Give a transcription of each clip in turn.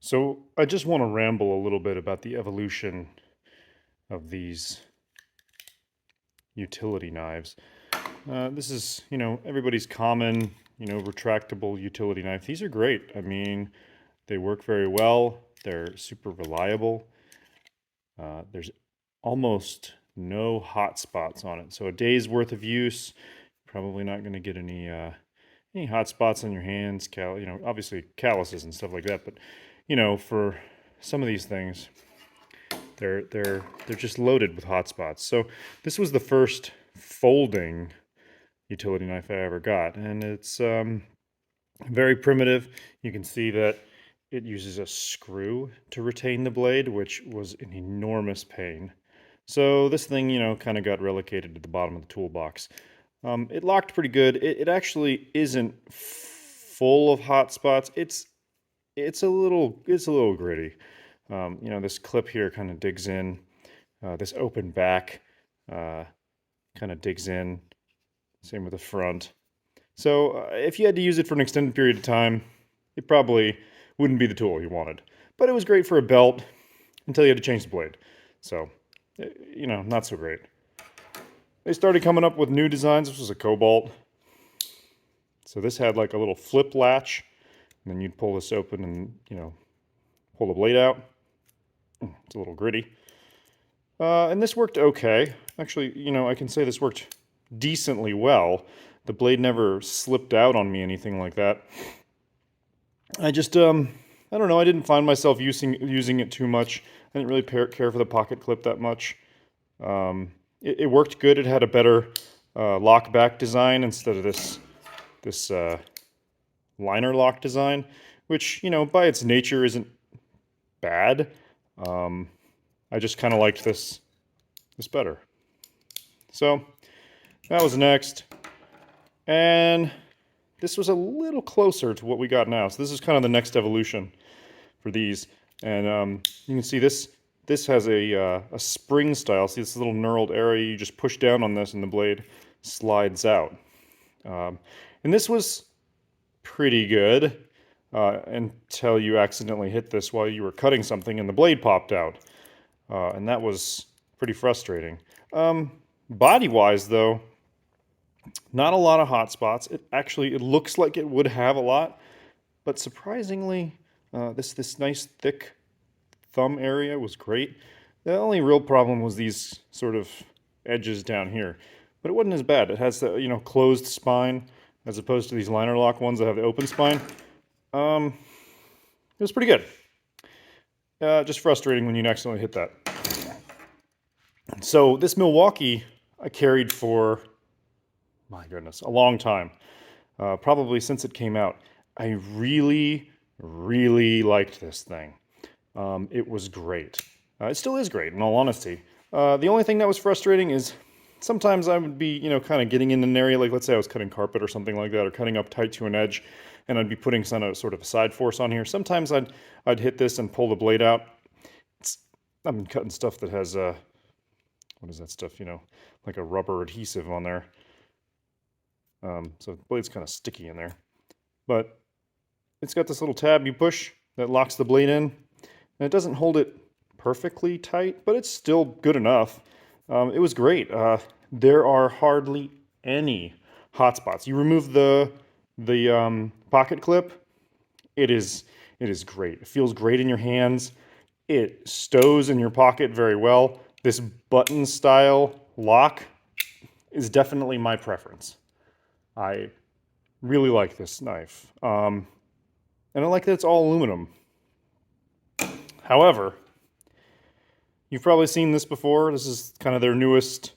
So I just want to ramble a little bit about the evolution of these utility knives. This is, everybody's common, retractable utility knife. These are great. I mean, they work very well. They're super reliable. There's almost no hot spots on it. So a day's worth of use, probably not going to get any hot spots on your hands, obviously calluses and stuff like that. But, for some of these things, they're just loaded with hot spots. So this was the first folding utility knife I ever got, and it's very primitive. You can see that it uses a screw to retain the blade, which was an enormous pain. So this thing, kind of got relegated to the bottom of the toolbox. It locked pretty good. It actually isn't full of hot spots. It's a little gritty. This clip here kind of digs in. This open back kind of digs in. Same with the front. So if you had to use it for an extended period of time, it probably wouldn't be the tool you wanted. But it was great for a belt until you had to change the blade. So, not so great. They started coming up with new designs. This was a Cobalt. So this had like a little flip latch. And then you'd pull this open and, pull the blade out. It's a little gritty. And this worked okay. Actually, I can say this worked decently well. The blade never slipped out on me, anything like that. I just, I don't know, I didn't find myself using it too much. I didn't really care for the pocket clip that much. It worked good. It had a better lock back design instead of this liner lock design, which, by its nature isn't bad. I just kind of liked this better. So that was next. And this was a little closer to what we got now. So this is kind of the next evolution for these. And you can see this has a spring style. See this little knurled area? You just push down on this and the blade slides out. And this was pretty good until you accidentally hit this while you were cutting something and the blade popped out. And that was pretty frustrating. Body-wise, though, not a lot of hot spots. It looks like it would have a lot, but surprisingly, this nice thick thumb area was great. The only real problem was these sort of edges down here, but it wasn't as bad. It has the closed spine as opposed to these liner lock ones that have the open spine. It was pretty good. Just frustrating when you accidentally hit that. So this Milwaukee I carried for, my goodness, a long time. Probably since it came out. I really, really liked this thing. It was great. It still is great, in all honesty. The only thing that was frustrating is sometimes I would be, kind of getting in an area, like let's say I was cutting carpet or something like that, or cutting up tight to an edge, and I'd be putting some sort of a side force on here. Sometimes I'd hit this and pull the blade out. I've been cutting stuff that has, what is that stuff, like a rubber adhesive on there. So the blade's kind of sticky in there. But it's got this little tab you push that locks the blade in. And it doesn't hold it perfectly tight, but it's still good enough. It was great. There are hardly any hot spots. You remove the pocket clip, it is great. It feels great in your hands. It stows in your pocket very well. This button style lock is definitely my preference. I really like this knife. And I like that it's all aluminum. However, you've probably seen this before. This is kind of their newest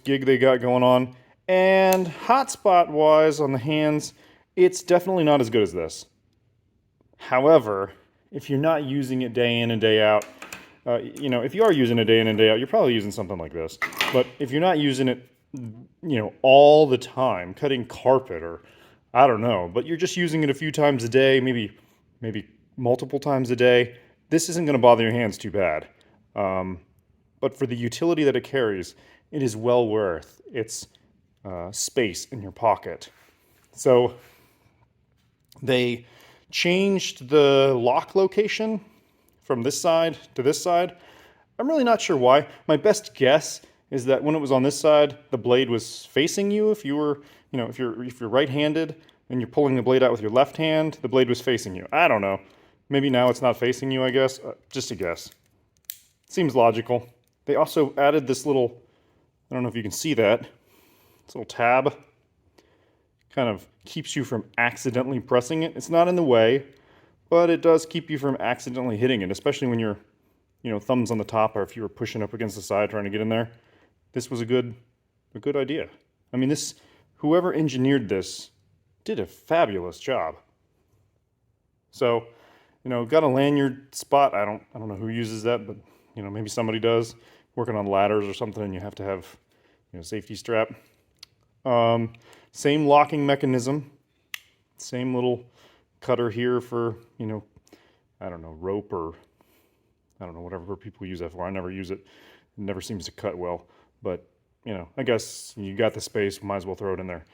gig they got going on. And hotspot wise on the hands, it's definitely not as good as this. However, if you're not using it day in and day out, if you are using it day in and day out, you're probably using something like this. But if you're not using it, all the time, cutting carpet or I don't know, but you're just using it a few times a day, maybe multiple times a day, this isn't going to bother your hands too bad. But for the utility that it carries, it is well worth its space in your pocket. So they changed the lock location from this side to this side. I'm really not sure why. My best guess is that when it was on this side, the blade was facing you. If you were, if you're right-handed and you're pulling the blade out with your left hand, the blade was facing you. I don't know. Maybe now it's not facing you, I guess. Just a guess. Seems logical. They also added this little, I don't know if you can see that, this little tab. Kind of keeps you from accidentally pressing it. It's not in the way, but it does keep you from accidentally hitting it, especially when you're, thumbs on the top, or if you were pushing up against the side trying to get in there. This was a good idea. I mean, whoever engineered this did a fabulous job. So, got a lanyard spot. I don't know who uses that, but maybe somebody does. Working on ladders or something, and you have to have, safety strap. Same locking mechanism. Same little cutter here for, I don't know, rope, or I don't know, whatever people use that for. I never use it. It never seems to cut well. But, I guess you got the space, might as well throw it in there.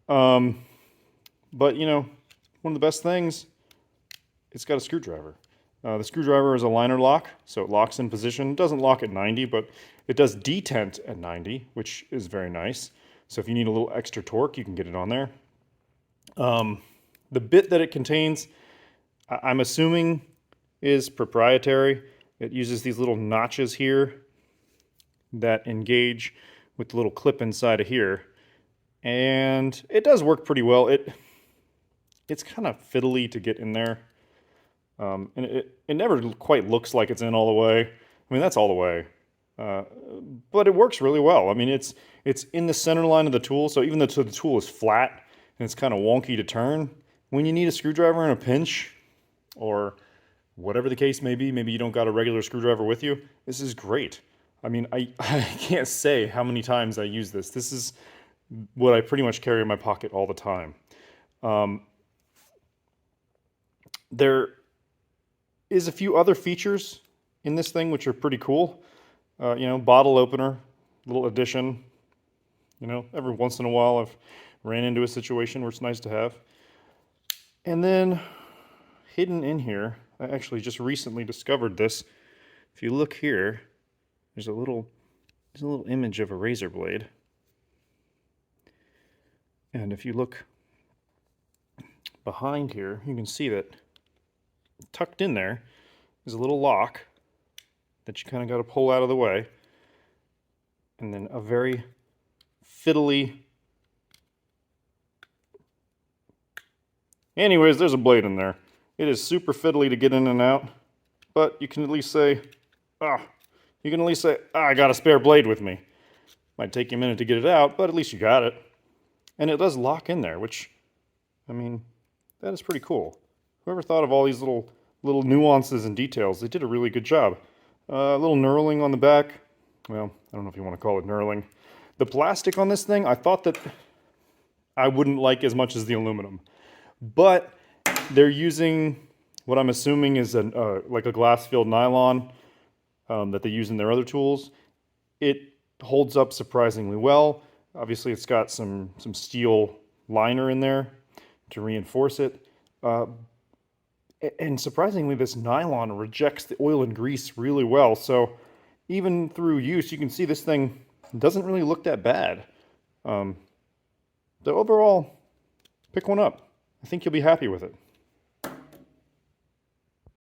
But, one of the best things, it's got a screwdriver. The screwdriver is a liner lock, so it locks in position. It doesn't lock at 90, but it does detent at 90, which is very nice. So if you need a little extra torque, you can get it on there. The bit that it contains, I'm assuming, is proprietary. It uses these little notches here that engage with the little clip inside of here. And it does work pretty well. It's kind of fiddly to get in there. And it never quite looks like it's in all the way. I mean, that's all the way. But it works really well. I mean, it's in the center line of the tool, so even though the tool is flat and it's kind of wonky to turn, when you need a screwdriver in a pinch, or whatever the case may be, maybe you don't got a regular screwdriver with you, this is great. I mean, I can't say how many times I use this. This is what I pretty much carry in my pocket all the time. There is a few other features in this thing which are pretty cool. Bottle opener, little addition. Every once in a while I've ran into a situation where it's nice to have. And then hidden in here, I actually just recently discovered this. If you look here, there's a little image of a razor blade. And if you look behind here, you can see that tucked in there is a little lock that you kind of got to pull out of the way. And then a very fiddly... Anyways, there's a blade in there. It is super fiddly to get in and out, but you can at least say, I got a spare blade with me. Might take you a minute to get it out, but at least you got it. And it does lock in there, which, I mean, that is pretty cool. Whoever thought of all these little nuances and details, they did a really good job. A little knurling on the back. Well, I don't know if you want to call it knurling. The plastic on this thing, I thought that I wouldn't like as much as the aluminum. But they're using what I'm assuming is like a glass-filled nylon that they use in their other tools. It holds up surprisingly well. Obviously, it's got some steel liner in there to reinforce it. And surprisingly, this nylon rejects the oil and grease really well. So even through use, you can see this thing doesn't really look that bad. So overall, pick one up. I think you'll be happy with it.